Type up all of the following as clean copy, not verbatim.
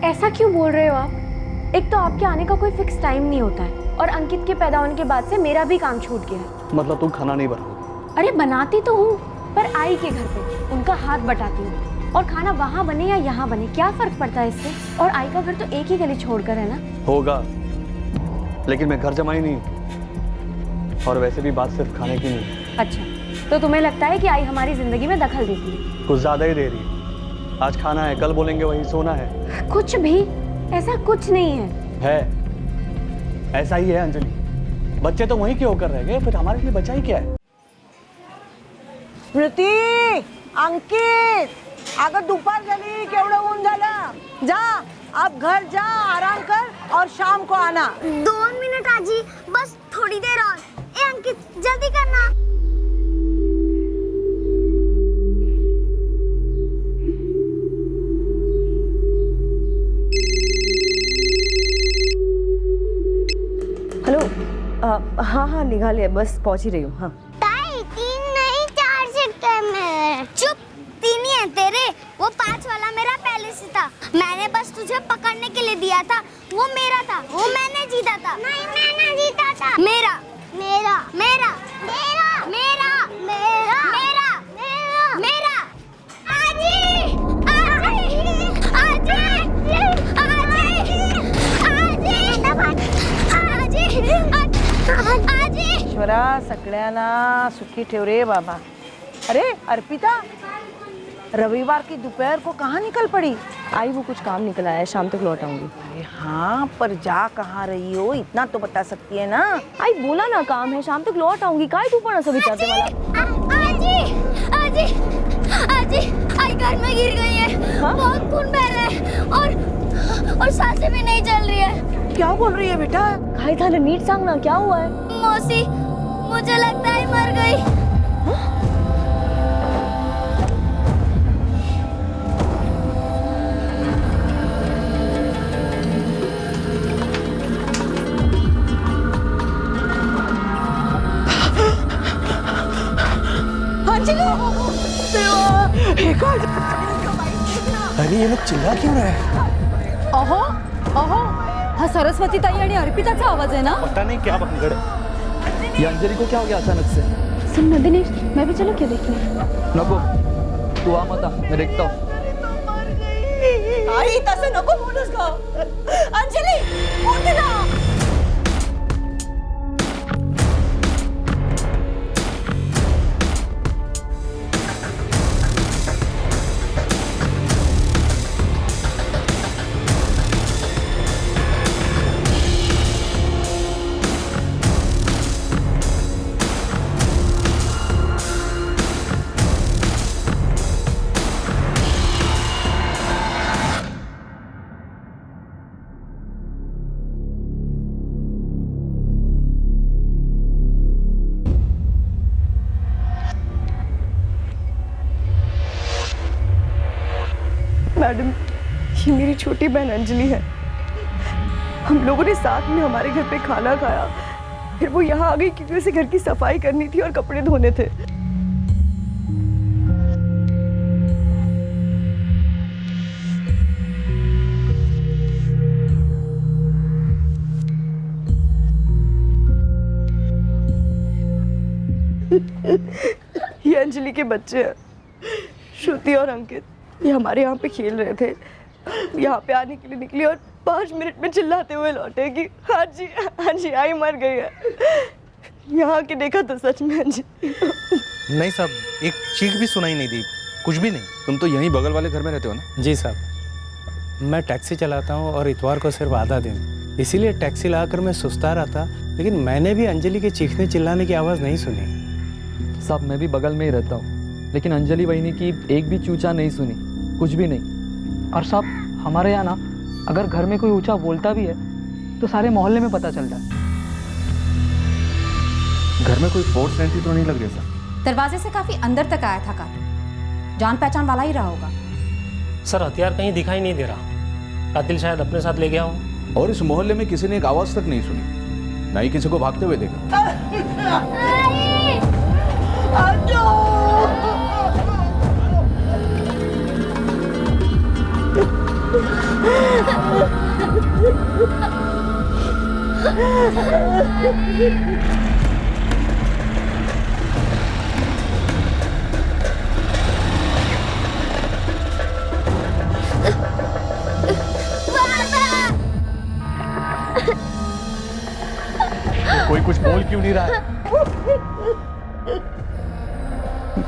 ऐसा क्यों बोल रहे हो आप? एक तो आपके आने का कोई फिक्स टाइम नहीं होता है और अंकित के पैदा होने के बाद से मेरा भी काम छूट गया है। मतलब तुम खाना नहीं बनाओगी? अरे बनाती तो हूँ, पर आई के घर पे उनका हाथ बटाती हूँ और खाना वहाँ बने या यहाँ बने क्या फर्क पड़ता है इससे? और आई का घर तो एक ही गली छोड़कर है ना। होगा, लेकिन मैं घर जमाई नहीं, और वैसे भी बात सिर्फ खाने की नहीं। अच्छा, तो तुम्हें लगता है कि आई हमारी जिंदगी में दखल देती है? कुछ ज्यादा ही दे रही है। आज खाना है, कल बोलेंगे वही सोना है। कुछ भी, ऐसा कुछ नहीं है। ऐसा ही है अंजलि, बच्चे तो वहीं के होकर रह गए, फिर हमारे लिए बचा ही क्या है? स्मृती, अंकित, अगं दुपार झाली, केवढं ऊन झालं. जा, आप घर जा, आराम कर और शाम को आना. 2 मिनट आजी, बस थोड़ी देर और. ए अंकित, जल्दी करना. हेलो. हाँ हाँ निघाले, बस पहुंच ही रही हूँ. हाँ. ताई 3 नहीं 4 सेक्टर में. चुप, 3 ही है तेरे. वो 5 वाला मेरा पहले से था. मैंने बस तुझे पकड़ने के लिए दिया था. वो मेरा था, वो मैंने जीता था. नहीं मैंने जीता था. मेरा मेरा मेरा मेरा मेरा मेरा मेरा मेरा मेरा. आजी आजी आजी आजी आजी आजी. ईश्वरा सगळ्यांना सुखी ठेव रे बाबा. अरे अर्पिता, रविवार की दोपहर को कहाँ निकल पड़ी? आई वो कुछ काम निकला है, शाम तक लौट आऊंगी. अरे हाँ, पर जा कहाँ रही हो इतना तो बता सकती है ना. आई बोला ना काम है, शाम तक लौट आऊंगी. काय तू पण असं विचारते मला? आजी आजी आजी, आई घर में गिर गई है. हाँ? बहुत खून बह रहा है और सांसें भी नहीं चल रही है. क्या बोल रही है बेटा? काय झालं नीट सांग ना, क्या हुआ है? मौसी, मुझे लगता है मर गई. अरे ये लोग चिल्ला क्यों रहे हैं? अहो अहो, हा सरस्वती ताई आणि अर्पिताचा आवाज आहे ना. पता नहीं क्या भंगड़ है. ये अंजलि को क्या हो गया अचानक से? सुन ना दिनेश, मैं भी चलो क्या देखने. नको, तू आ मत आ, मैं देखता हूँ. आई तसं नको बोलूस ग. अंजली उठ ना. मैडम, ये मेरी छोटी बहन अंजलि है. हम लोगों ने साथ में हमारे घर पे खाना खाया, फिर वो यहाँ आ गई क्योंकि उसे घर की सफाई करनी थी और कपड़े धोने थे. ये अंजलि के बच्चे हैं, श्रुति और अंकित. ये हमारे यहाँ पे खेल रहे थे, यहाँ पे आने के लिए निकली और 5 मिनट में चिल्लाते हुए लौटे कि हाँ जी आई मर गई है. यहाँ के देखा तो सच में अंजलि. नहीं साहब, एक चीख भी सुनाई नहीं दी, कुछ भी नहीं. तुम तो यहीं बगल वाले घर में रहते हो ना? जी साहब, मैं टैक्सी चलाता हूँ और इतवार को सिर्फ आधा दिन, इसीलिए टैक्सी लगाकर मैं सुस्ता रहा था. लेकिन मैंने भी अंजलि के चीखने चिल्लाने की आवाज़ नहीं सुनी. साहब मैं भी बगल में ही रहता हूँ, लेकिन अंजलि वहीनी की एक भी चूचा नहीं सुनी, कुछ भी नहीं. और साहब हमारे यहाँ ना अगर घर में कोई ऊंचा बोलता भी है तो सारे मोहल्ले में पता चलता है. घर में कोई फोर्स एंट्री तो नहीं लग रही सर? दरवाजे से काफी अंदर तक आया था कातिल. जान पहचान वाला ही रहा होगा. सर हथियार कहीं दिखाई नहीं दे रहा. कातिल शायद अपने साथ ले गया हो. और इस मोहल्ले में किसी ने एक आवाज तक नहीं सुनी, ना ही किसी को भागते हुए देखा. कोई कुछ बोल क्यों नहीं रहा है?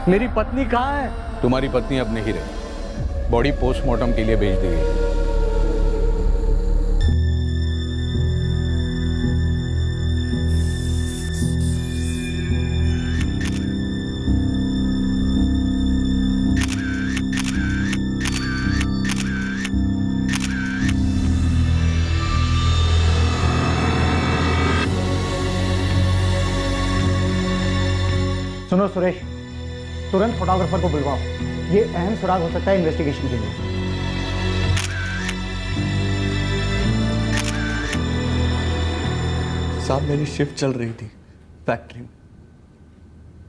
मेरी पत्नी कहाँ है? तुम्हारी पत्नी अब नहीं रही, बॉडी पोस्टमार्टम के लिए भेज दी गई। सुनो सुरेश, तुरंत फोटोग्राफर को बुलवाओ। ये अहम सुराग हो सकता है इन्वेस्टिगेशन के लिए। साहब, मेरी शिफ्ट चल रही थी फैक्ट्री में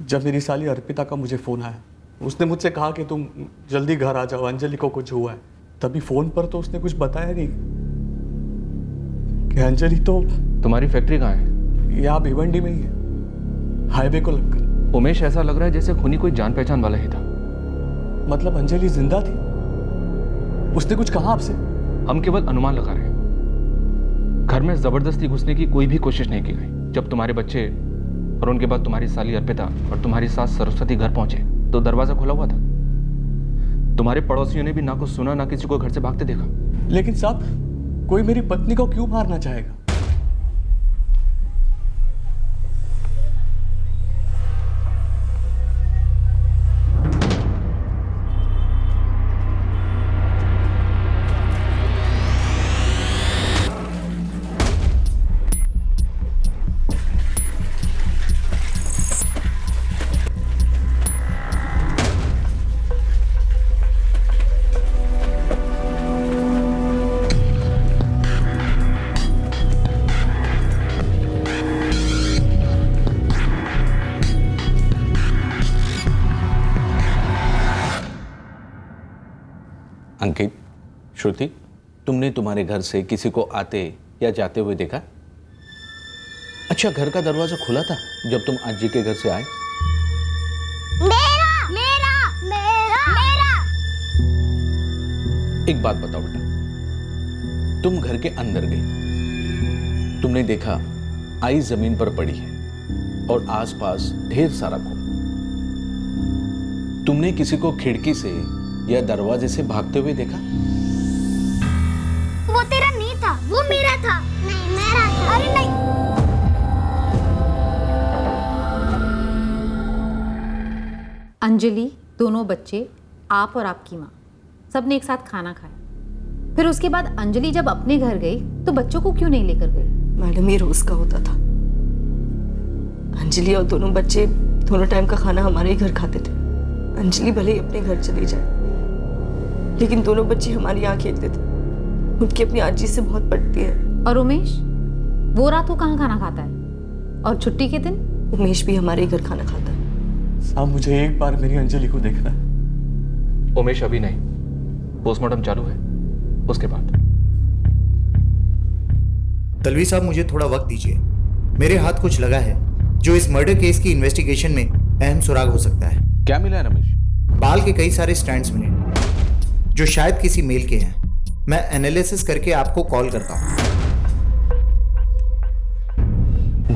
जब मेरी साली अर्पिता का मुझे फोन आया। उसने मुझसे कहा कि तुम जल्दी घर आ जाओ, अंजलि को कुछ हुआ है। तभी फोन पर तो उसने कुछ बताया नहीं कि अंजलि तो। तुम्हारी फैक्ट्री कहाँ है? यहाँ भिवंडी में ही है, हाईवे को लगकर। उमेश, ऐसा लग रहा है जैसे खूनी कोई जान पहचान वाला ही था। मतलब अंजलि जिंदा थी? उसने कुछ कहा आपसे? हम केवल अनुमान लगा रहे हैं। घर में जबरदस्ती घुसने की कोई भी कोशिश नहीं की गई। जब तुम्हारे बच्चे और उनके बाद तुम्हारी साली अर्पिता और तुम्हारी सास सरस्वती घर पहुंचे तो दरवाजा खुला हुआ था। तुम्हारे पड़ोसियों ने भी ना कुछ सुना ना किसी को घर से भागते देखा। लेकिन साहब, कोई मेरी पत्नी को क्यों मारना चाहेगा? अंकित, श्रुति, तुमने तुम्हारे घर से किसी को आते या जाते हुए देखा? अच्छा, घर का दरवाजा खुला था जब तुम आज जी के घर से आए? मेरा मेरा मेरा मेरा एक बात बताओ बेटा, तुम घर के अंदर गई, तुमने देखा आई जमीन पर पड़ी है और आसपास ढेर सारा खून। तुमने किसी को खिड़की से या दरवाजे से भागते हुए देखा? वो तेरा नहीं था, वो मेरा था। नहीं, मेरा था। अरे नहीं। अंजलि, दोनों बच्चे, आप और आपकी माँ, सबने एक साथ खाना खाया। फिर उसके बाद अंजलि जब अपने घर गई तो बच्चों को क्यों नहीं लेकर गई? मैडम, ये रोज का होता था। अंजलि और दोनों बच्चे दोनों टाइम का खाना हमारे ही घर खाते थे। अंजलि भले ही अपने घर चली जाए, लेकिन दोनों बच्चे हमारे यहाँ खेलते थे। उनकी अपनी आजी से बहुत पटती है। और उमेश, वो रात को कहाँ खाना खाता है? और छुट्टी के दिन? उमेश भी हमारे ही घर खाना खाता है। साहब, मुझे एक बार मेरी अंजलि को देखना है। उमेश, अभी नहीं, पोस्टमार्टम चालू है, उसके बाद। तलवी साहब, मुझे थोड़ा वक्त दीजिए। मेरे हाथ कुछ लगा है जो इस मर्डर केस की इन्वेस्टिगेशन में अहम सुराग हो सकता है। क्या मिला है रमेश? बाल के कई सारे स्ट्रैंड्स मिले जो शायद किसी मेल के हैं। मैं एनालिसिस करके आपको कॉल करता हूँ।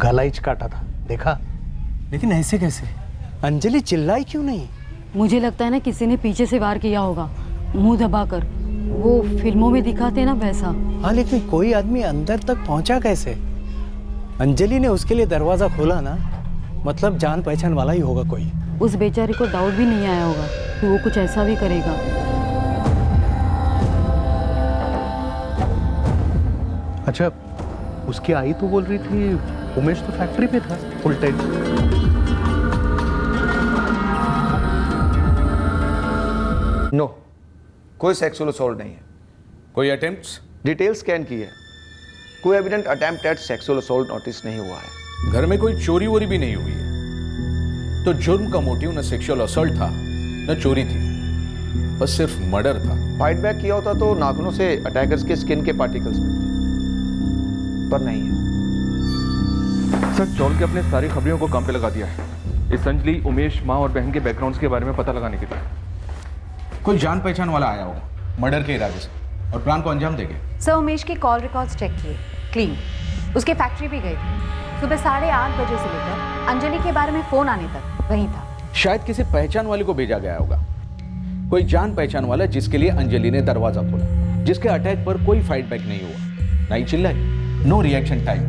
गला ही काटा था, देखा? लेकिन ऐसे कैसे? अंजलि चिल्लाई क्यों नहीं? मुझे लगता है ना किसी ने पीछे से वार किया होगा, मुंह दबाकर। वो फिल्मों में दिखाते ना वैसा। हाँ, लेकिन कोई आदमी अंदर तक पहुंचा कैसे? अंजलि ने उसके लिए दरवाजा खोला ना, मतलब जान पहचान वाला ही होगा कोई। उस बेचारे को डाउट भी नहीं आया होगा कि वो कुछ ऐसा भी करेगा। अच्छा, उसकी आई तो बोल रही थी उमेश तो फैक्ट्री पे था फुल टाइम। नो, कोई सेक्सुअल असॉल्ट नहीं है। कोई अटेम्प्ट्स? डिटेल स्कैन की है, कोई evident attempt at sexual assault notice नहीं हुआ है। घर में कोई चोरी वोरी भी नहीं हुई है, तो जुर्म का मोटिव न सेक्सुअल असॉल्ट था न चोरी थी। बस सिर्फ मर्डर था। फाइट बैक किया होता तो नाखूनों से अटैकर्स के स्किन के पार्टिकल्स मिलते, पर नहीं है। सर चौल के अपने सारी खबरियों को काम पे लगा दिया है इस अंजलि, उमेश, माँ और बहन के बैकग्राउंड्स के बारे में पता लगाने के लिए। कोई जान पहचान वाला आया होगा मर्डर के इरादे से और प्लान को अंजाम देंगे। सर उमेश के कॉल रिकॉर्ड्स चेक किए, क्लीन। उसके फैक्ट्री भी गए थे, सुबह 8:30 बजे से लेकर अंजलि के बारे में फ़ोन आने तक वहीं था। शायद किसी पहचान वाले को भेजा गया होगा, कोई जान पहचान वाला जिसके लिए अंजलि ने दरवाजा खोला, जिसके अटैक पर कोई फाइट बैक नहीं हुआ, नहीं चिल्लाई, नो रिएक्शन टाइम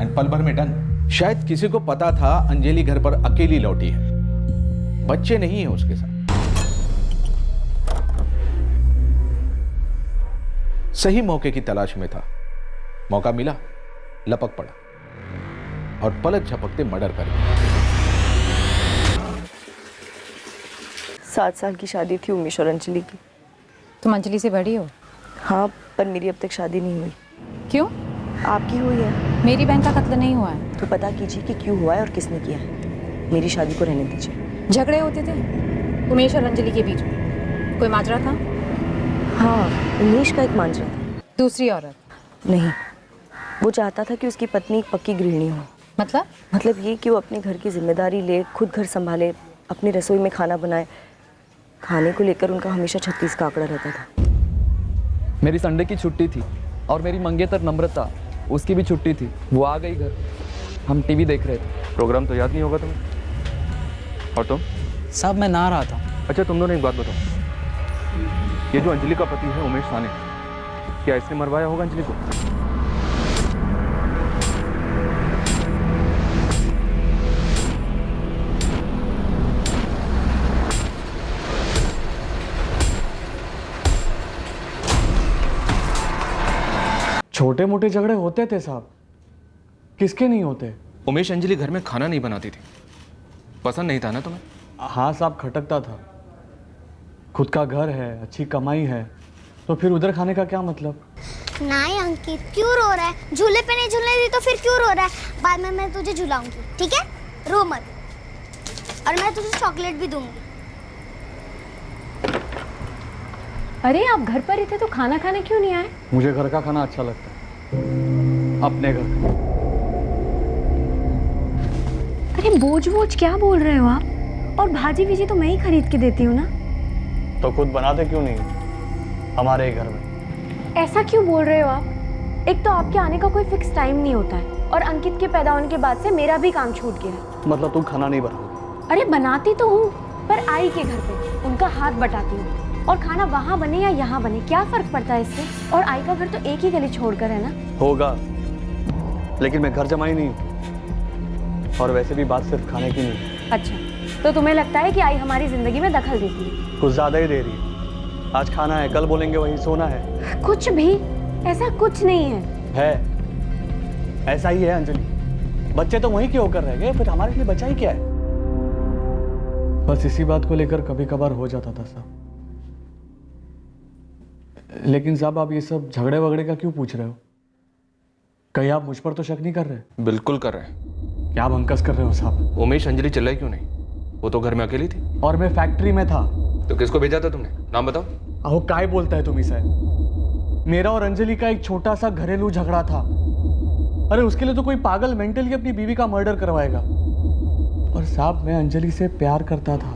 एंड पल भर में डन। शायद किसी को पता था अंजलि घर पर अकेली लौटी है, बच्चे नहीं है उसके साथ। सही मौके की तलाश में था, मौका मिला, लपक पड़ा और पलक झपकते मर्डर कर दिया। 7 साल की शादी थी उमेश और अंजलि की। तुम अंजलि से बड़ी हो? हाँ, पर मेरी अब तक शादी नहीं हुई। क्यों? आपकी हुई है। मेरी बहन का कत्ल नहीं हुआ है। तो पता कीजिए कि क्यों हुआ है और किसने किया है। मेरी शादी को रहने दीजिए। झगड़े होते थे उमेश और अंजलि के बीच में? कोई माजरा था? हाँ, उमेश का एक मांझा था। दूसरी औरत? नहीं, वो चाहता था कि उसकी पत्नी एक पक्की गृहिणी हो। मतलब ये कि वो अपने घर की जिम्मेदारी ले, खुद घर संभाले, अपनी रसोई में खाना बनाए। खाने को लेकर उनका हमेशा 36 का आंकड़ा रहता था। मेरी संडे की छुट्टी थी और मेरी मंगेतर नम्रता, उसकी भी छुट्टी थी। वो आ गई घर, हम टीवी देख रहे थे। प्रोग्राम तो याद नहीं होगा तुम्हें? और तुम? साहब मैं नहा रहा था। अच्छा तुम दोनों एक बात बताओ, ये जो अंजलि का पति है उमेश साने, क्या इसने मरवाया होगा अंजलि को? छोटे मोटे झगड़े होते थे साहब, किसके नहीं होते। उमेश अंजलि घर में खाना नहीं बनाती थी, पसंद नहीं था ना तुम्हें? हाँ साहब, खटकता था। खुद का घर है, अच्छी कमाई है, तो फिर उधर खाने का क्या मतलब। नहीं अंकित, क्यों रो रहा है? झूले पे नहीं झूलने दी तो फिर क्यों रो रहा है? बाद में मैं तुझे झुलाऊंगी, ठीक है? रो मत। और मैं तुझे चॉकलेट भी दूंगी। अरे आप घर पर ही थे तो खाना खाने क्यों नहीं आए? मुझे घर का खाना अच्छा लगता है, अपने घर का। अरे बोझ बोझ क्या बोल रहे हो आप? और भाजी भीजी तो मैं ही खरीद के देती हूँ ना। तो खुद बनाते क्यों नहीं हमारे घर में? ऐसा क्यों बोल रहे हो आप? एक तो आपके आने का कोई फिक्स टाइम नहीं होता है, और अंकित के पैदा होने के बाद से मेरा भी काम छूट गया है। मतलब तुम खाना नहीं बनाओगी? अरे बनाती तो हूँ, पर आई के घर पे उनका हाथ बटाती हूँ, और खाना वहाँ बने या यहाँ बने क्या फर्क पड़ता है इससे? और आई का घर तो एक ही गली छोड़कर है ना। होगा, लेकिन मैं घर जमाई नहीं हूँ, और वैसे भी बात सिर्फ खाने की नहीं। अच्छा, तो तुम्हें लगता है कि आई हमारी जिंदगी में दखल देती है? कुछ ज्यादा ही दे रही है। आज खाना है, कल बोलेंगे वही सोना है। कुछ भी, ऐसा कुछ नहीं है। ऐसा ही है अंजलि, बच्चे तो वहीं के होकर रह गए, फिर हमारे लिए बचा ही क्या है। बस इसी बात को लेकर कभी कभार हो जाता था साहब। लेकिन साहब आप ये सब झगड़े वगड़े का क्यों पूछ रहे हो? कहीं आप मुझ पर तो शक नहीं कर रहे? बिल्कुल कर रहे हैं। क्या बंकस कर रहे हो साहब? उमेश अंजलि चिल्लाई क्यों नहीं? वो तो घर में अकेली थी। और मैं फैक्ट्री में था। तो किसको भेजा था तुमने? नाम बताओ। अहो काय बोलता है तुम इसे? मेरा और अंजलि का एक छोटा सा घरेलू झगड़ा था। अरे उसके लिए तो कोई पागल मेंटली अपनी बीवी का मर्डर करवाएगा। और साहब मैं अंजलि से प्यार करता था,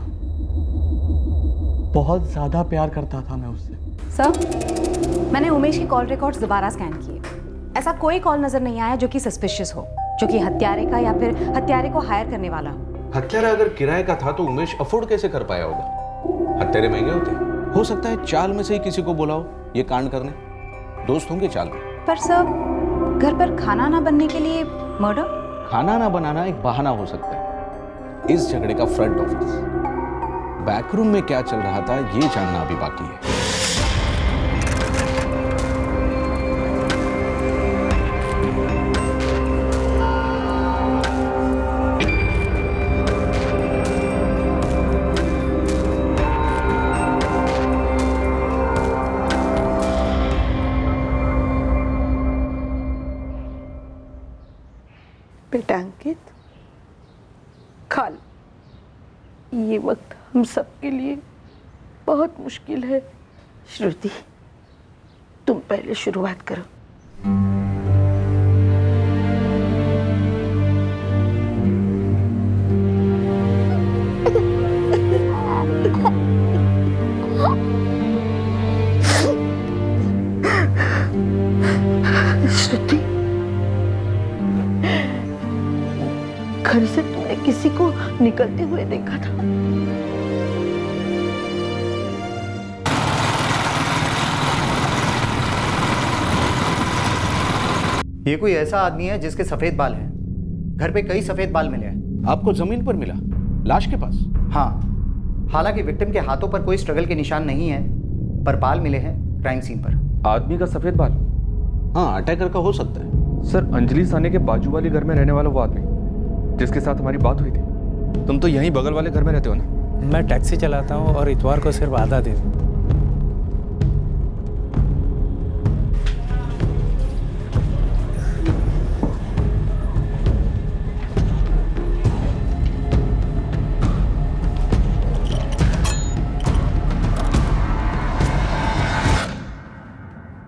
बहुत ज्यादा प्यार करता था मैं उससे। सर, मैंने उमेश के कॉल रिकॉर्ड्स दोबारा स्कैन किए। ऐसा कोई कॉल नजर नहीं आया जो कि सस्पिशियस हो, जो कि हत्यारे का या फिर हत्यारे को हायर करने वाला हो। हत्यारा अगर किराए का था तो उमेश अफोर्ड कैसे कर पाया होगा? हत्यारे महंगे होते, हो सकता है चाल में से ही किसी को बुलाओ ये कांड करने, दोस्त होंगे चाल में। पर सर, घर पर खाना ना बनने के लिए मर्डर? खाना ना बनाना एक बहाना हो सकता है। इस झगड़े का फ्रंट ऑफिस, बैकरूम में क्या चल रहा था ये जानना अभी बाकी है। बेटा अंकित, खा लो। ये वक्त हम सबके लिए बहुत मुश्किल है। श्रुति, तुम पहले शुरुआत करो। श्रुति, घर से तुमने किसी को निकलते हुए देखा था? ये कोई ऐसा आदमी है जिसके सफेद बाल हैं। घर पे कई सफेद बाल मिले हैं। आपको जमीन पर मिला, लाश के पास? हाँ, हालांकि विक्टिम के हाथों पर कोई स्ट्रगल के निशान नहीं है, पर बाल मिले हैं क्राइम सीन पर। आदमी का सफेद बाल? हाँ, अटैकर का हो सकता है। सर, अंजलि साने के बाजू वाले घर में रहने वाला वो आदमी जिसके साथ हमारी बात हुई थी। तुम तो यहीं बगल वाले घर में रहते हो ना? मैं टैक्सी चलाता हूँ और इतवार को सिर्फ आधा दिन।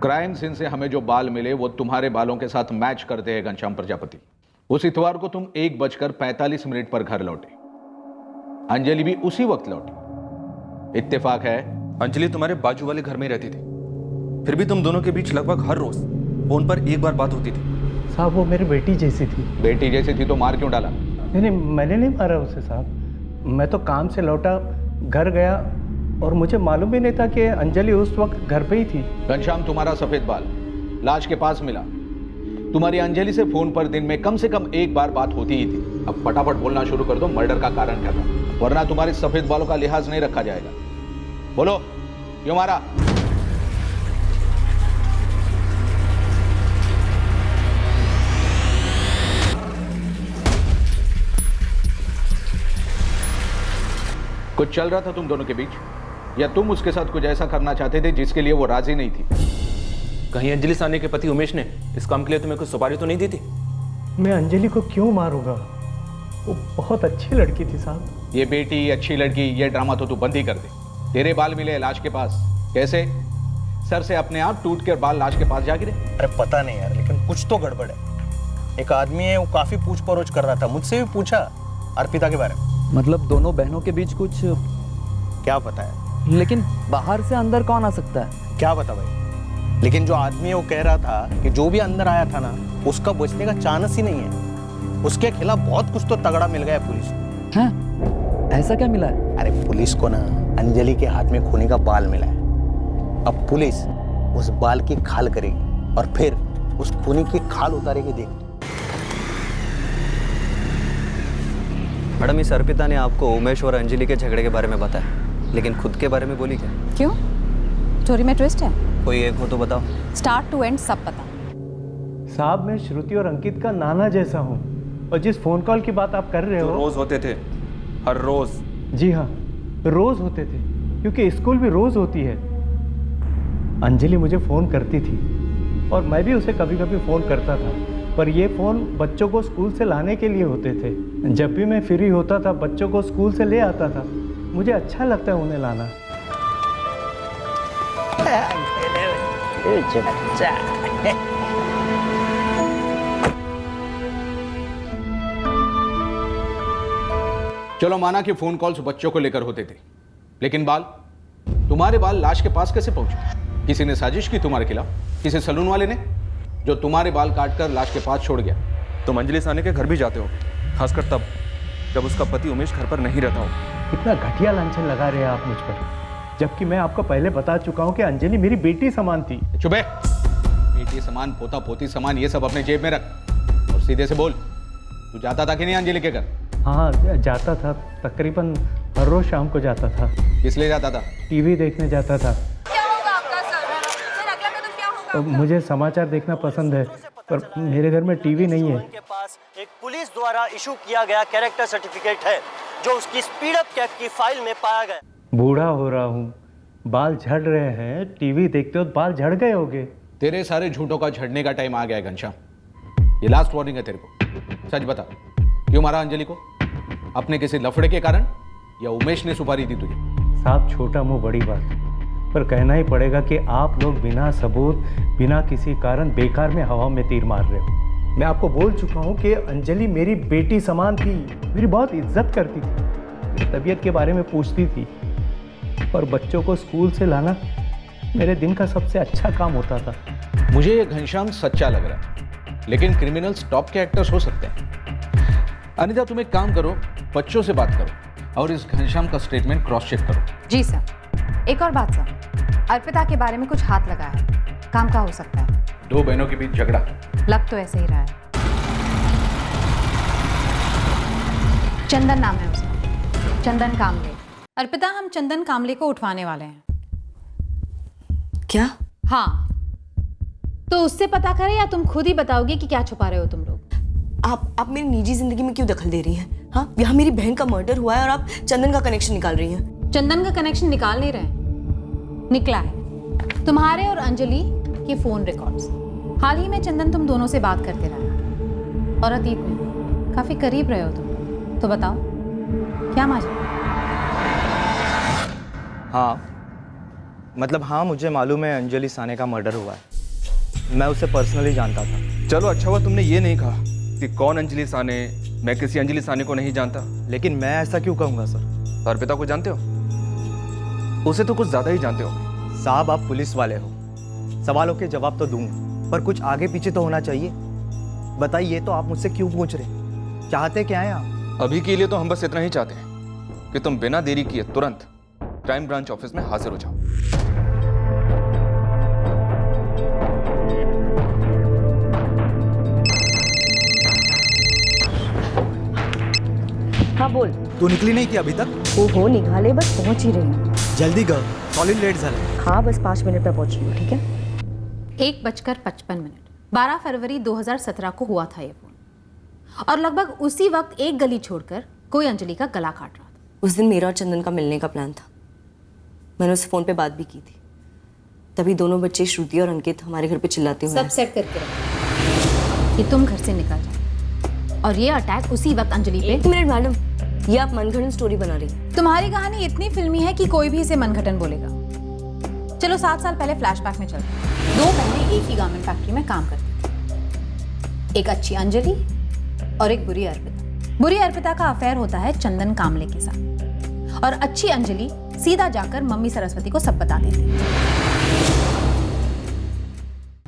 क्राइम सीन से हमें जो बाल मिले वो तुम्हारे बालों के साथ मैच करते हैं घनश्याम प्रजापति। उस इतवार को तुम 1:45 पर घर लौटे। अंजलि भी उसी वक्त लौटी। इत्तेफाक है? अंजलि तुम्हारे बाजू वाले घर में रहती थी, फिर भी तुम दोनों के बीच लगभग हर रोज फोन पर एक बार बात होती थी। साहब, वो मेरी बेटी जैसी थी। बेटी जैसी थी तो मार क्यों डाला? नहीं, मैंने नहीं मारा उसे साहब। मैं तो काम से लौटा, घर गया और मुझे मालूम ही नहीं था कि अंजलि उस वक्त घर पे ही थी। घनश्याम, तुम्हारा सफेद बाल लाश के पास मिला। तुम्हारी अंजलि से फोन पर दिन में कम से कम एक बार बात होती ही थी। अब फटाफट बोलना शुरू कर दो, मर्डर का कारण क्या था, वरना तुम्हारे सफेद बालों का लिहाज नहीं रखा जाएगा। बोलो, क्यों मारा? कुछ चल रहा था तुम दोनों के बीच, या तुम उसके साथ कुछ ऐसा करना चाहते थे जिसके लिए वो राजी नहीं थी? कहीं अंजलि साने के पति उमेश ने इस काम के लिए तुम्हें कुछ सुपारी तो नहीं दी थी? मैं अंजलि को क्यों मारूंगा? वो बहुत अच्छी लड़की थी साहब। ये बेटी, अच्छी लड़की, ये ड्रामा तो तू बंद ही कर दे। तेरे बाल मिले लाश के पास, कैसे? सर से अपने आप टूट कर बाल लाश के पास जा गिरे? अरे पता नहीं यार, लेकिन कुछ तो गड़बड़ है। एक आदमी है, वो काफी पूछ परोछ कर रहा था, मुझसे भी पूछा अर्पिता के बारे में। मतलब दोनों बहनों के बीच कुछ? क्या पता है, लेकिन बाहर से अंदर कौन आ सकता है? क्या पता भाई, लेकिन जो आदमी है वो कह रहा था कि जो भी अंदर आया था ना, उसका बचने का चांस ही नहीं है। उसके खिलाफ बहुत कुछ तो तगड़ा मिल गया है पुलिस को। हाँ? ऐसा क्या मिला है? अरे पुलिस को ना अंजलि के हाथ में खूनी का बाल मिला है। अब पुलिस उस बाल की खाल करेगी और फिर उस खूनी की खाल उतारेगी। देख मैडम, इस अर्पिता ने आपको उमेश और अंजलि के झगड़े के बारे में बताया, लेकिन खुद के बारे में बोली क्या? क्यों? स्टोरी में ट्विस्ट है? कोई एक हो तो बताओ। स्टार्ट टू एंड सब पता। साहब, मैं श्रुति और अंकित का नाना जैसा हूँ, और जिस फोन कॉल की बात आप कर रहे हो, रोज होते थे, हर रोज। जी हाँ, रोज होते थे, क्योंकि स्कूल भी रोज होती है। अंजलि मुझे फोन करती थी और मैं भी उसे कभी कभी फोन करता था, पर ये फोन बच्चों को स्कूल से लाने के लिए होते थे। जब भी मैं फ्री होता था, बच्चों को स्कूल से ले आता था। मुझे अच्छा लगता है उन्हें लाना। चलो माना कि फोन कॉल्स बच्चों को लेकर होते थे, लेकिन बाल, तुम्हारे बाल लाश के पास कैसे पहुंचे? किसी ने साजिश की तुम्हारे खिलाफ? किसी सलून वाले ने, जो तुम्हारे बाल काटकर लाश के पास छोड़ गया? तुम अंजलि साने के घर भी जाते हो, खासकर तब जब उसका पति उमेश घर पर नहीं रहता हो। इतना घटिया लांछन लगा रहे हैं आप मुझ पर, जबकि मैं आपको पहले बता चुका हूं कि अंजलि मेरी बेटी समान थी। चुप है। बेटी समान, पोता पोती समान, ये सब अपने जेब में रख और सीधे से बोल, तू जाता था कि नहीं अंजलि के घर? हाँ, जाता था, तकरीबन हर रोज शाम को जाता था। किस लिए जाता था? टीवी देखने जाता था। क्या होगा आपका सर? सर अगला कदम क्या होगा? मुझे समाचार देखना पसंद है, पर मेरे घर में टीवी नहीं है। के पास एक पुलिस द्वारा इशू किया गया कैरेक्टर सर्टिफिकेट है, जो उसकी स्पीड अप कैब की फाइल में पाया गया। बूढ़ा हो रहा हूँ, बाल झड़ रहे हैं, टीवी देखते हो बाल झड़ गए होंगे। तेरे सारे झूठों का झड़ने का टाइम आ गया है घनश्याम। ये लास्ट वार्निंग है तेरे को। सच बता, क्यों मारा अंजलि को? अपने किसी लफड़े के कारण या उमेश ने सुपारी दी तुझे? साहब छोटा मुंह बड़ी बात, पर कहना ही पड़ेगा कि आप लोग बिना सबूत, बिना किसी कारण बेकार में हवा में तीर मार रहे हो। मैं आपको बोल चुका हूँ कि अंजलि मेरी बेटी समान थी, मेरी बहुत इज्जत करती थी, मेरी तबीयत के बारे में पूछती थी, और बच्चों को स्कूल से लाना मेरे दिन का सबसे अच्छा काम होता था। मुझे ये घनश्याम सच्चा लग रहा है, लेकिन क्रिमिनल्स टॉप के एक्टर्स हो सकते हैं। अनिता, तुम एक काम करो, बच्चों से बात करो और इस घनश्याम का स्टेटमेंट क्रॉस चेक करो। जी सर। एक और बात सर, अर्पिता के बारे में कुछ हाथ लगा है, काम का हो सकता है। दो बहनों के बीच झगड़ा, लग तो ऐसे ही रहा है। चंदन नाम है उसका, चंदन कामले। अर्पिता, हम चंदन कामले को उठवाने वाले हैं। क्या? हाँ, तो उससे पता करें या तुम खुद ही बताओगे कि क्या छुपा रहे हो तुम लोग? आप मेरी निजी जिंदगी में क्यों दखल दे रही हैं? हाँ, यहाँ मेरी बहन का मर्डर हुआ है और आप चंदन का कनेक्शन निकाल रही हैं। चंदन का कनेक्शन निकाल नहीं रहे, निकला है। तुम्हारे और अंजलि के फोन रिकॉर्ड्स। हाल ही में चंदन तुम दोनों से बात करते रहा और अतीत में काफी करीब रहे हो तुम, तो बताओ क्या माजरा? हाँ, मतलब हाँ, मुझे मालूम है अंजलि साने का मर्डर हुआ है। मैं उसे पर्सनली जानता था। चलो अच्छा हुआ तुमने ये नहीं कहा कि कौन अंजलि साने, मैं किसी अंजलि साने को नहीं जानता। लेकिन मैं ऐसा क्यों कहूँगा सर? अर्पिता को जानते हो? उसे तो कुछ ज़्यादा ही जानते हो। साहब, आप पुलिस वाले हो, सवालों के जवाब तो दूंगा, पर कुछ आगे पीछे तो होना चाहिए। बताइए तो आप मुझसे क्यों पूछ रहे? चाहते क्या हैं आप? अभी के लिए तो हम बस इतना ही चाहते हैं कि तुम बिना देरी किए तुरंत क्राइम ब्रांच ऑफिस में हाजिर हो जाओ। हाँ बोल। तू निकली नहीं थी अभी तक? हो निकाले, बस पहुंच ही रही हूँ। जल्दी कर, सॉलिड लेट झालं। हाँ, बस 5 मिनट में पहुंच रही हूँ, ठीक है? 1:55 12 फरवरी 2017 को हुआ था ये फोन, और लगभग उसी वक्त एक गली छोड़कर कोई अंजलि का गला काट रहा था। उस दिन मेरा और चंदन का मिलने का प्लान था। मैंने उससे फोन पे बात भी की थी। तभी दोनों बच्चे श्रुति और अंकित हमारे घर पे चिल्लाते हुए सब सेट करके रखो कि तुम घर से निकल जाओ, और ये अटैक उसी वक्त अंजलि पे। 1 मिनट मैडम, ये आप मनगढ़ंत स्टोरी बना रही हैं। तुम्हारी कहानी इतनी फिल्मी है कि कोई भी इसे मनघटन बोलेगा। चलो 7 साल पहले फ्लैशबैक में चलते हैं। 2 बहनें एक ही गारमेंट फैक्ट्री में काम करती थी, एक अच्छी अंजलि और एक बुरी अर्पिता। बुरी अर्पिता का अफेयर होता है चंदन कामले के साथ, और अच्छी अंजलि सीधा जाकर मम्मी सरस्वती को सब बता देती।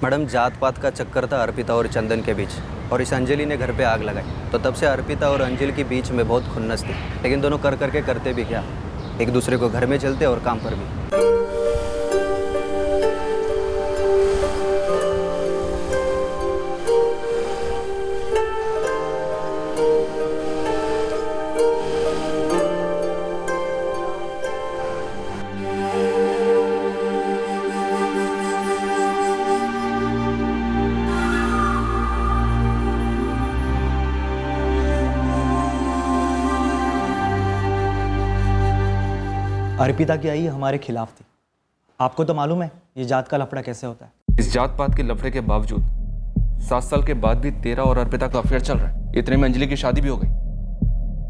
मैडम, जात पात का चक्कर था अर्पिता और चंदन के बीच, और इस अंजलि ने घर पे आग लगाई, तो तब से अर्पिता और अंजलि के बीच में बहुत खुन्नस थी। लेकिन दोनों कर करके करते भी क्या, एक दूसरे को घर में चलते और काम पर भी। अर्पिता की आई हमारे खिलाफ थी। आपको तो मालूम है ये जात का लफड़ा कैसे होता है। इस जात पात के लफड़े के बावजूद 7 साल के बाद भी तेरा और अर्पिता का अफेयर चल रहा है। इतने में अंजलि की शादी भी हो गई,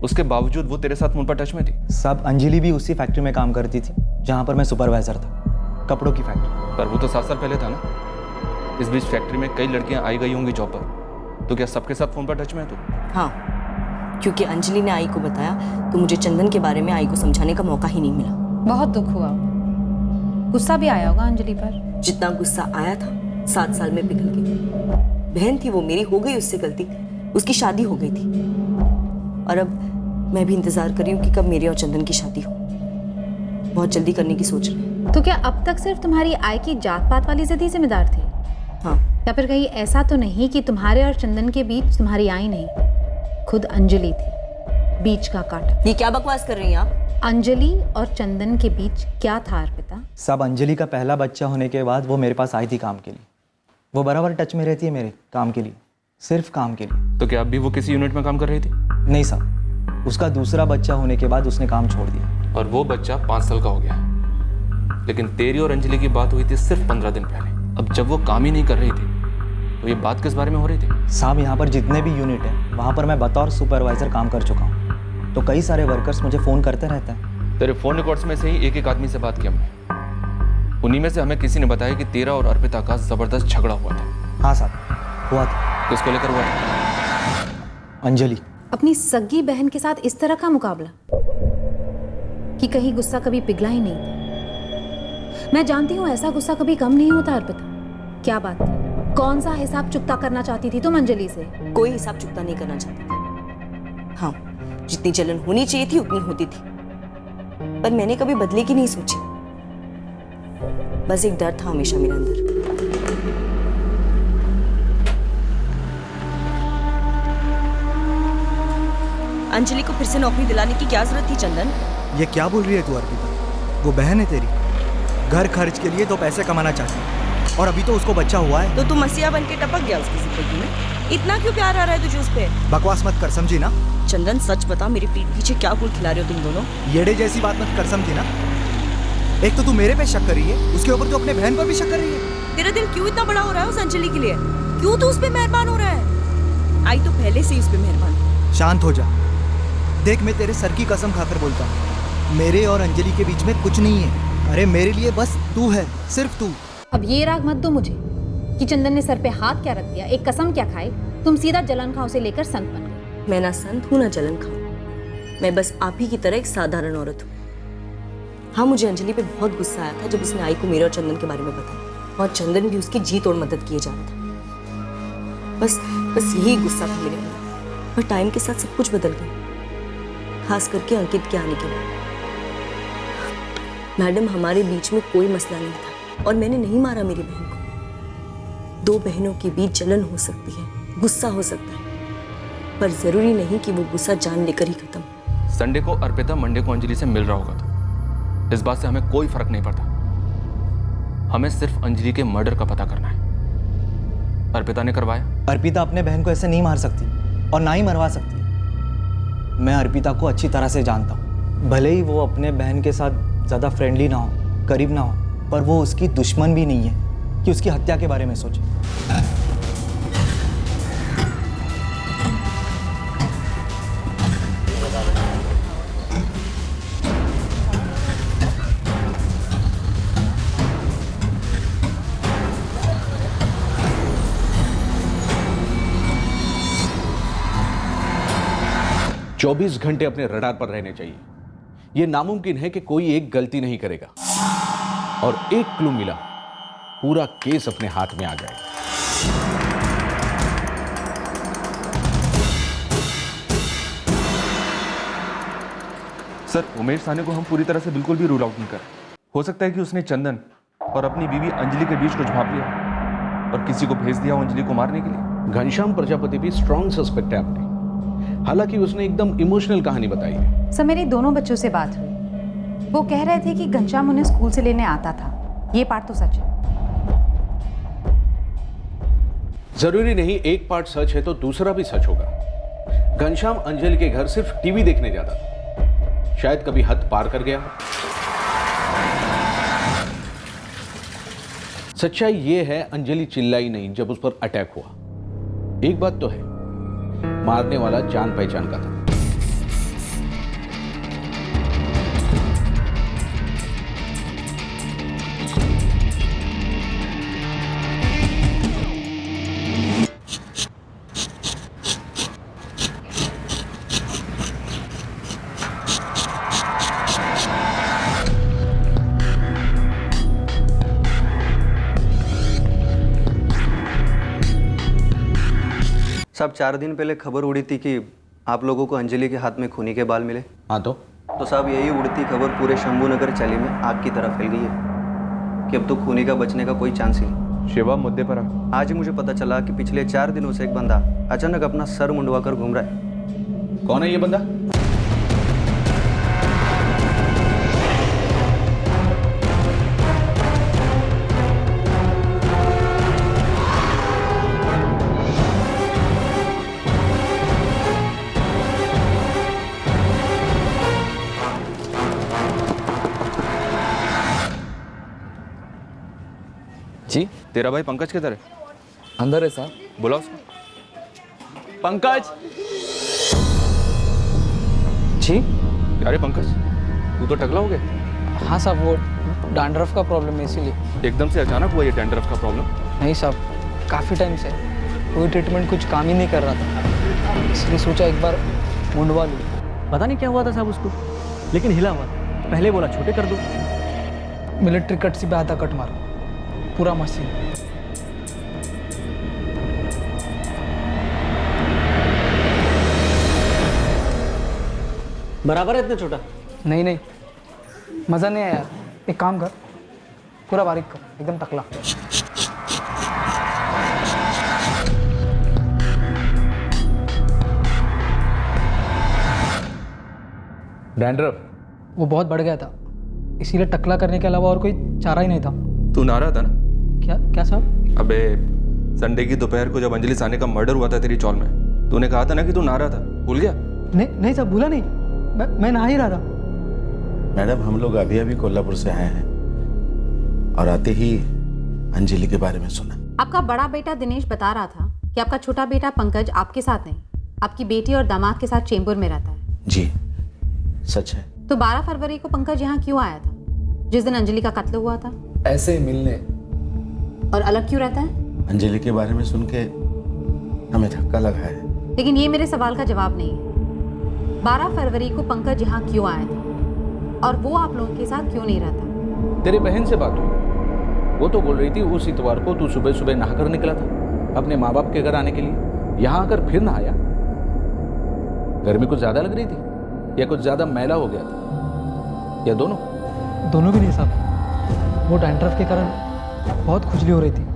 उसके बावजूद वो तेरे साथ मुंह पर टच में थी। सब अंजलि भी उसी फैक्ट्री में काम करती थी जहाँ पर मैं सुपरवाइजर था, कपड़ों की फैक्ट्री। पर वो तो 7 साल पहले था ना। इस बीच फैक्ट्री में कई लड़कियां आई गई होंगी जॉब पर, तो क्या सबके साथ फोन पर टच में है तू? हाँ, क्योंकि अंजलि ने आई को बताया तो मुझे चंदन के बारे में आई को समझाने का मौका ही नहीं मिला। बहुत दुख हुआ, गुस्सा भी आया होगा अंजलि पर। जितना गुस्सा आया था 7 साल में पिघल गई। बहन थी वो मेरी, हो गई उससे गलती, उसकी शादी हो गई थी, और अब मैं भी इंतजार कर रही हूँ कि कब मेरी और चंदन की शादी हो। बहुत जल्दी करने की सोच रही हूँ। तो क्या अब तक सिर्फ तुम्हारी आई की जात पात वाली जिद ही जिम्मेदार थी? हाँ। या फिर कहीं ऐसा तो नहीं कि तुम्हारे और चंदन के बीच तुम्हारी आई नहीं, खुद अंजलि थी बीच का कांटा? ये क्या बकवास कर रही हैं आप? अंजलि और चंदन के बीच क्या था अर्पिता? सब अंजलि का पहला बच्चा होने के बाद वो मेरे पास आई थी काम के लिए। वो बराबर टच में रहती है मेरे काम के लिए, सिर्फ काम के लिए। तो क्या अब भी वो किसी यूनिट में काम कर रही थी? नहीं साहब, उसका दूसरा बच्चा होने के बाद उसने काम छोड़ दिया। और वो बच्चा 5 साल का हो गया। लेकिन तेरी और अंजलि की बात हुई थी सिर्फ 15 दिन पहले। अब जब वो काम ही नहीं कर रही थी तो ये बात किस बारे में हो रही थी? साहब, यहाँ पर जितने भी यूनिट हैं वहाँ पर मैं बतौर सुपरवाइजर काम कर चुका हूँ, तो कई सारे वर्कर्स मुझे फ़ोन करते रहते हैं तेरे फोन रिकॉर्ड्स में से ही एक एक आदमी से बात किया हमने। उन्हीं में से हमें किसी ने बताया कि तेरा और अर्पिता का जबरदस्त झगड़ा हुआ था। हाँ साहब, हुआ था। किसको लेकर हुआ था? अंजलि। अपनी सगी बहन के साथ इस तरह का मुकाबला कि कहीं गुस्सा कभी पिघला ही नहीं था। मैं जानती हूँ ऐसा गुस्सा कभी कम नहीं होता। अर्पिता, क्या बात थी? कौन सा हिसाब चुकता करना चाहती थी तुम अंजलि से? कोई हिसाब चुकता नहीं करना चाहती थी। हाँ, जितनी जलन होनी चाहिए थी उतनी होती थी, पर मैंने कभी बदले की नहीं सोची। बस एक डर था हमेशा मेरे अंदर। अंजलि को फिर से नौकरी दिलाने की क्या जरूरत थी चंदन? ये क्या बोल रही है तू अर्पिता? वो बहन है तेरी, घर खर्च के लिए तो पैसे कमाना चाहती है, और अभी तो उसको बच्चा हुआ है। तो तू मसीहा बन के टपक गया उसकी जिंदगी में? इतना क्यों प्यार आ रहा है तुझे उस पे? बकवास मत कर, समझी ना? चंदन सच बता, मेरी पीठ पीछे क्या गुल खिला रहे हो तुम दोनों? येड़े जैसी बात मत कर, समझी ना? एक तो तू मेरे पे शक कर रही है, उसके ऊपर तू अपने बहन पर भी शक कर रही है। तेरा दिल क्यों इतना बड़ा हो रहा है उस अंजलि के लिए? क्यों तू उस पे मेहरबान हो रहा है? आई तो पहले से ही उस पे मेहरबान। शांत हो जा। देख, मैं तेरे सर की कसम खाकर बोलता हूँ, मेरे और अंजलि के बीच में कुछ नहीं है। अरे मेरे लिए बस तू है, सिर्फ तू। अब ये राग मत दो मुझे कि चंदन ने सर पे हाथ क्या रख दिया, एक कसम क्या खाए। तुम सीधा जलन खाओ से लेकर संत बन गए। मैं ना संत हूँ ना जलन खाऊं, मैं बस आप ही की तरह एक साधारण औरत हूँ। हाँ, मुझे अंजलि पे बहुत गुस्सा आया था जब उसने आई को मेरे और चंदन के बारे में बताया, और चंदन भी उसकी जी तोड़ मदद किए जा रहा था। बस यही गुस्सा था मेरे अंदर, पर टाइम के साथ सब कुछ बदल गया, खास करके अंकित के आने के बाद। मैडम, हमारे बीच में कोई मसला नहीं था और मैंने नहीं मारा मेरी बहन को। दो बहनों के बीच जलन हो सकती है, गुस्सा हो सकता है, पर जरूरी नहीं कि वो गुस्सा जान लेकर ही खत्म। संडे को अर्पिता मंडे को अंजलि से मिल रहा होगा था, इस बात से हमें कोई फर्क नहीं पड़ता। हमें सिर्फ अंजलि के मर्डर का पता करना है। अर्पिता ने करवाया? अर्पिता अपने बहन को ऐसे नहीं मार सकती और ना ही मरवा सकती। मैं अर्पिता को अच्छी तरह से जानता हूँ। भले ही वो अपने बहन के साथ ज़्यादा फ्रेंडली ना हो, करीब ना हो, पर वो उसकी दुश्मन भी नहीं है कि उसकी हत्या के बारे में सोचे। 24 घंटे अपने रडार पर रहने चाहिए। यह नामुमकिन है कि कोई एक गलती नहीं करेगा और एक क्लू मिला, पूरा केस अपने हाथ में आ जाएगा। सर, उमेश साहनी को हम पूरी तरह से बिल्कुल भी रूल आउट नहीं कर। हो सकता है कि उसने चंदन और अपनी बीवी अंजलि के बीच कुछ भाप लिया और किसी को भेज दिया अंजलि को मारने के लिए। घनश्याम प्रजापति भी स्ट्रॉन्ग सस्पेक्ट है आपने, हालांकि उसने एकदम इमोशनल कहानी बताई है। सर, मेरी दोनों बच्चों से बात हुई, वो कह रहे थे कि घनश्याम उन्हें स्कूल से लेने आता था। ये पार्ट तो सच है। जरूरी नहीं एक पार्ट सच है तो दूसरा भी सच होगा। घनश्याम अंजलि के घर सिर्फ टीवी देखने जाता था, शायद कभी हद पार कर गया। सच्चाई यह है, अंजलि चिल्लाई नहीं जब उस पर अटैक हुआ। एक बात तो है, मारने वाला जान पहचान का था। साहब, 4 दिन पहले खबर उड़ी थी कि आप लोगों को अंजलि के हाथ में खूनी के बाल मिले। हाँ तो साहब, यही उड़ती खबर पूरे शंभू नगर चली में आग की तरह फैल गई है कि अब तो खूनी का बचने का कोई चांस ही नहीं। शिवा, मुद्दे पर आ। आज ही मुझे पता चला कि पिछले 4 दिनों से एक बंदा अचानक अपना सर मुंडवा कर घूम रहा है। कौन है ये बंदा? जी, तेरा भाई पंकज किधर है? अंदर है साहब। बुलाओ उसको। पंकज जी। अरे पंकज, तू तो टकला हो गया। हाँ साहब, वो डैंड्रफ का प्रॉब्लम है इसीलिए। एकदम से अचानक हुआ ये डैंड्रफ का प्रॉब्लम? नहीं साहब, काफ़ी टाइम से कोई ट्रीटमेंट कुछ काम ही नहीं कर रहा था, इसलिए सोचा एक बार मुंडवा लूँ। पता नहीं क्या हुआ था साहब उसको, लेकिन हिला हुआ। पहले बोला छोटे कर दो। मिलिट्री कट से आधा कट मारो, पूरा मशीन। बराबर है इतना छोटा? नहीं नहीं, मज़ा नहीं आया। एक काम कर, पूरा बारीक कर, एकदम टकला। डैंड्रफ वो बहुत बढ़ गया था, इसीलिए टकला करने के अलावा और कोई चारा ही नहीं था। तू ना रहा था ना? क्या क्या साहब? अबे संडे की दोपहर को जब अंजलि साने का मर्डर हुआ था तेरी चौल में, तूने कहा था ना कि तू ना रहा था, भूल गया? नहीं नहीं साहब, भूला नहीं, मैं नहा ही रहा था। मैडम, हम लोग अभी अभी कोल्हापुर से आए हैं और आते ही अंजलि के बारे में सुना। आपका बड़ा बेटा दिनेश बता रहा था कि आपका छोटा बेटा पंकज आपके साथ नहीं, आपकी बेटी और दामाद के साथ चेंबूर में रहता है। जी सच है। तो 12 फरवरी को पंकज यहाँ क्यों आया था, जिस दिन अंजलि का कत्ल हुआ था? ऐसे ही मिलने। और अलग क्यों रहता है? अंजलि के बारे में सुन के हमें धक्का लगा है। लेकिन ये मेरे सवाल का जवाब नहीं है। 12 फरवरी को पंकज यहाँ क्यों आया था और वो आप लोगों के साथ क्यों नहीं रहता? तेरे बहन से बात हुई, वो तो बोल रही थी उस इतवार को तू सुबह सुबह नहा कर निकला था अपने माँ बाप के घर आने के लिए। यहाँ आकर फिर नहाया? गर्मी कुछ ज्यादा लग रही थी या कुछ ज्यादा मैला हो गया था, या दोनों? दोनों भी नहीं साहब, वो डैंड्रफ के कारण बहुत खुजली हो रही थी,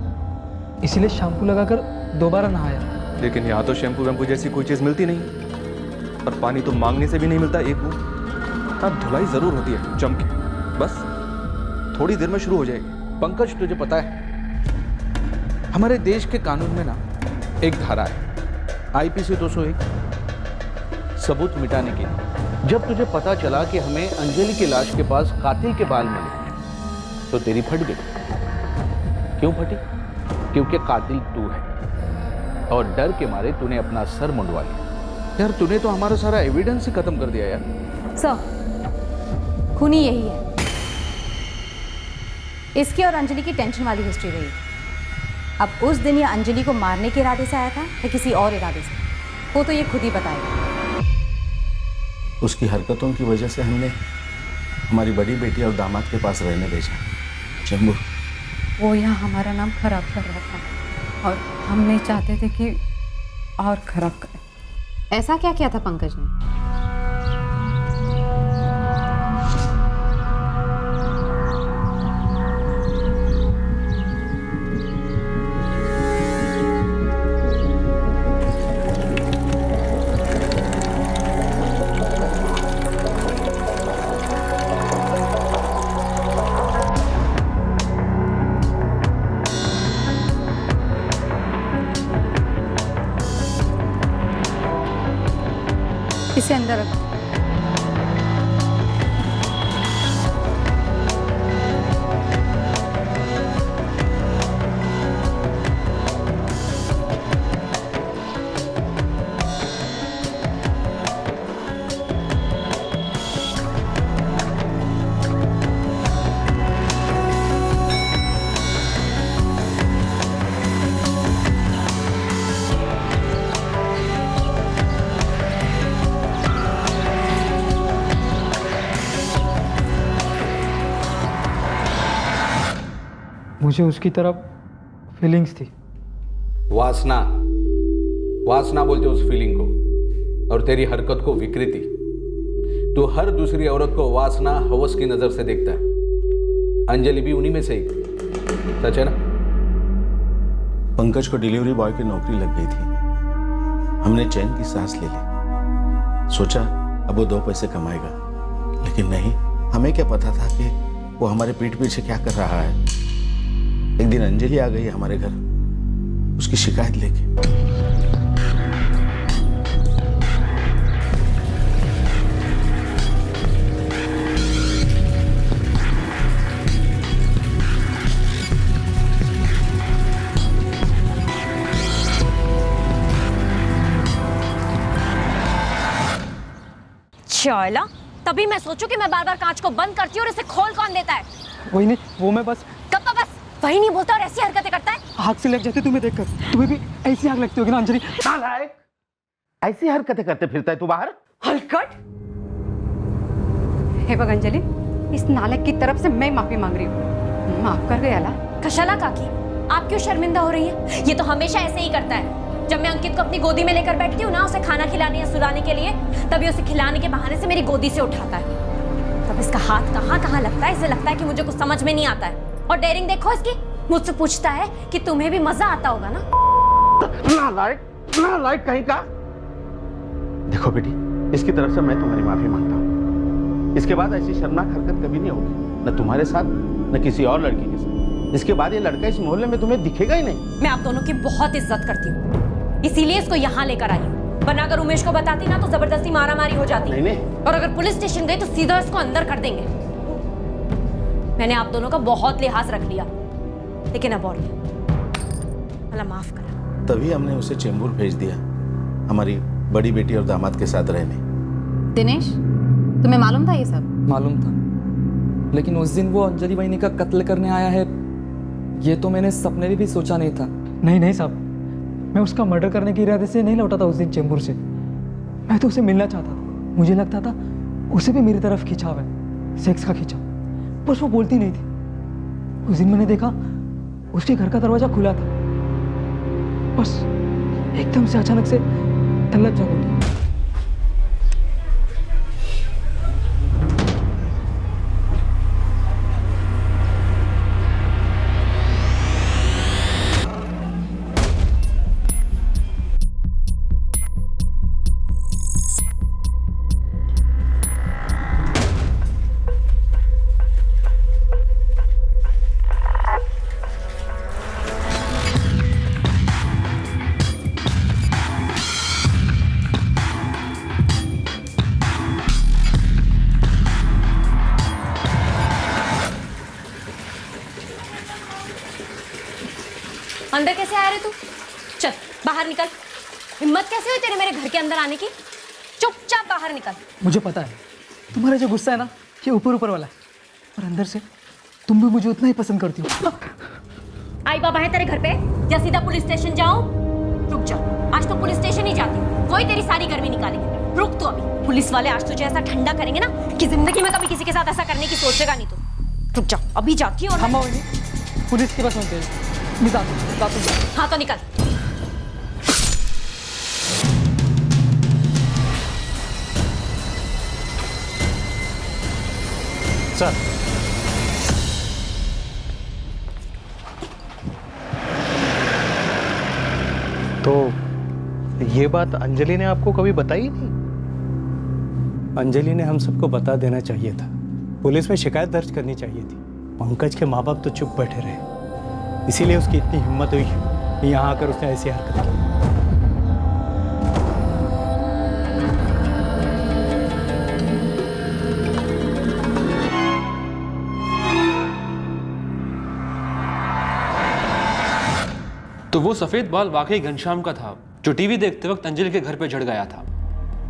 इसीलिए शैम्पू लगाकर दोबारा नहाया। लेकिन यहाँ तो शैम्पू वैम्पू जैसी कोई चीज़ मिलती नहीं, और पानी तो मांगने से भी नहीं मिलता एक बूंद। हाँ, धुलाई जरूर होती है जम के, बस थोड़ी देर में शुरू हो जाएगी। पंकज, तुझे पता है हमारे देश के कानून में ना एक धारा है IPC 201, सबूत मिटाने के लिए। जब तुझे पता चला कि हमें अंजलि की लाश के पास कातिल के बाल मिले तो तेरी फट गई। क्यों फटी? क्योंकि कातिल तू है और डर के मारे तूने अपना सर मुंडवा लिया। यार तूने तो हमारा सारा एविडेंस ही खत्म कर दिया यार। सर, खूनी यही है। इसकी और अंजलि की टेंशन वाली हिस्ट्री रही। अब उस दिन ये अंजलि को मारने के इरादे से आया था या किसी और इरादे से, वो तो ये खुद ही बताएगा। उसकी हरकतों की वजह से हमने हमारी बड़ी बेटी और दामाद के पास रहने भेजा चेंबूर। वो यहाँ हमारा नाम खराब कर रहा था और हम नहीं चाहते थे कि और खराब करे। ऐसा क्या किया था पंकज ने? इसे अंदर रखो। मुझे उसकी तरफ फीलिंग्स थी। वासना, वासना बोलते उस फीलिंग को, और तेरी हरकत को विकृति। तो हर दूसरी औरत को वासना, हवस की नजर से देखता है। अंजलि भी उन्हीं में से एक, सच है ना? पंकज को डिलीवरी बॉय की नौकरी लग गई थी। हमने चैन की सांस ले ली, सोचा अब वो 2 पैसे कमाएगा, लेकिन नहीं। हमें क्या पता था कि वो हमारे पीठ पीछे क्या कर रहा है। एक दिन अंजलि आ गई हमारे घर उसकी शिकायत लेके। चला तभी मैं सोचूं कि मैं बार बार कांच को बंद करती हूँ और इसे खोल कौन देता है। वही नहीं, वो मैं बस कब का बस वही नहीं बोलता और ऐसी हरकतें करता है। आग से लग जाती तुम्हें देखकर। तुम्हें भी ऐसी आग लगती होगी ना अंजलि। नालायक, ऐसी हरकतें करते फिरता है तू बाहर। हलकट। हे बघ अंजलि, इस नालक की तरफ से मैं माफी मांग रही हूँ। माफ कर गया ला। कशाला काकी, आप क्यों शर्मिंदा हो रही हैं? ये तो हमेशा ऐसे ही करता है। जब मैं अंकित को अपनी गोदी में लेकर बैठती हूँ ना उसे खाना खिलाने या सुलाने के लिए, तभी उसे खिलाने के बहाने से मेरी गोदी से उठाता है। तब इसका हाथ कहाँ कहाँ लगता है, इसे लगता है कि मुझे कुछ समझ में नहीं आता है। और डेयरिंग देखो इसकी, मुझसे पूछता है कि तुम्हें भी मजा आता होगा ना। नालायक कहीं का। देखो बेटी, इसकी तरफ से मैं तुम्हारी माफी मांगता हूँ। इसके बाद ऐसी शर्मनाक हरकत कभी नहीं होगी, न तुम्हारे साथ न किसी और लड़की के साथ। इसके बाद ये लड़का इस मोहल्ले में तुम्हें दिखेगा ही नहीं। मैं आप दोनों की बहुत इज्जत करती हूँ, इसीलिए इसको यहाँ लेकर आई हूँ। वरना अगर उमेश को बताती ना तो जबरदस्ती मारामारी हो जाती। नहीं। और अगर पुलिस स्टेशन गई तो सीधा इसको अंदर कर देंगे। मैंने आप दोनों का बहुत लिहाज रख लिया, लेकिन अब और नहीं। अल्लाह माफ करा। तभी हमने उसे चेंबूर भेज दिया, हमारी बड़ी बेटी और दामाद के साथ रहने। दिनेश, तुम्हें मालूम था ये सब? मालूम था, लेकिन उस दिन वो अंजलि वहीनी का कत्ल करने आया है, ये तो मैंने सपने में भी सोचा नहीं था। नहीं साहब, मैं उसका मर्डर करने के इरादे से नहीं लौटा था उस दिन चेंबूर से। मैं तो उसे मिलना चाहता था। मुझे लगता था उसे भी मेरी तरफ खिंचाव है, सेक्स का खिंचाव, बस वो बोलती नहीं थी। उस दिन मैंने देखा उसके घर का दरवाजा खुला था, बस एकदम से अचानक से तलब जाग उठी। अंदर कैसे आ रहे तू? चल बाहर निकल। हिम्मत कैसे हुई तेरे मेरे घर के अंदर आने की? चुपचाप बाहर निकल। मुझे पता है तुम्हारा जो गुस्सा है ना ये ऊपर ऊपर वाला है, और अंदर से तुम भी मुझे उतना ही पसंद करती हो। आई बाबा है तेरे घर पे या सीधा पुलिस स्टेशन जाऊं? रुक जा, आज तो पुलिस स्टेशन ही जाती हूँ, वही तेरी सारी गर्मी निकालेंगे। रुक तू अभी। पुलिस वाले आज तुझे ऐसा ठंडा करेंगे ना कि जिंदगी में कभी किसी के साथ ऐसा करने की सोचेगा नहीं तू। रुक जा, अभी जाती हूँ। हम पुलिस के पास होते हैं। हाँ तो निकल। सर, तो ये बात अंजलि ने आपको कभी बताई नहीं? अंजलि ने हम सबको बता देना चाहिए था, पुलिस में शिकायत दर्ज करनी चाहिए थी। पंकज के माँ बाप तो चुप बैठे रहे, इसीलिए उसकी इतनी हिम्मत हुई कि यहाँ आकर उसने ऐसी हरकत की। तो वो सफेद बाल वाकई घनश्याम का था जो टीवी देखते वक्त अंजलि के घर पे झड़ गया था।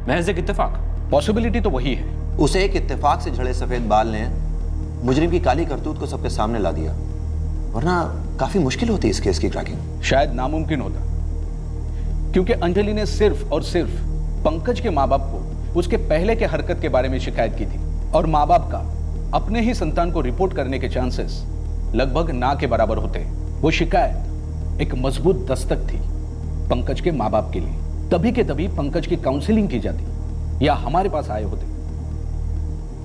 महज एक इत्तेफाक? पॉसिबिलिटी तो वही है। उसे एक इत्तेफाक से झड़े सफेद बाल ने मुजरिम की काली करतूत को सबके सामने ला दिया, वरना काफी मुश्किल होती इस केस की क्रैकिंग। शायद नामुमकिन होता, क्योंकि अंजलि ने सिर्फ और सिर्फ पंकज के माँ बाप को उसके पहले के हरकत के बारे में शिकायत की थी, और माँ बाप का अपने ही संतान को रिपोर्ट करने के चांसेस लगभग ना के बराबर होते। वो शिकायत एक मजबूत दस्तक थी पंकज के माँ बाप के लिए। तभी के तभी पंकज की काउंसलिंग की जाती या हमारे पास आए होते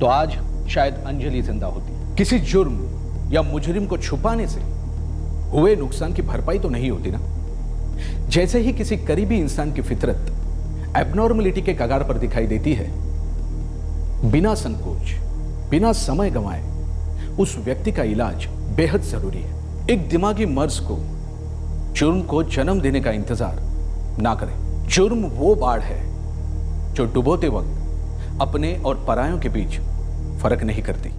तो आज शायद अंजलि जिंदा होती। किसी जुर्म या मुजरिम को छुपाने से हुए नुकसान की भरपाई तो नहीं होती ना। जैसे ही किसी करीबी इंसान की फितरत एबनॉर्मलिटी के कगार पर दिखाई देती है, बिना संकोच, बिना समय गंवाए उस व्यक्ति का इलाज बेहद जरूरी है। एक दिमागी मर्ज को, जुर्म को जन्म देने का इंतजार ना करें। जुर्म वो बाढ़ है जो डुबोते वक्त अपने और परायों के बीच फर्क नहीं करती।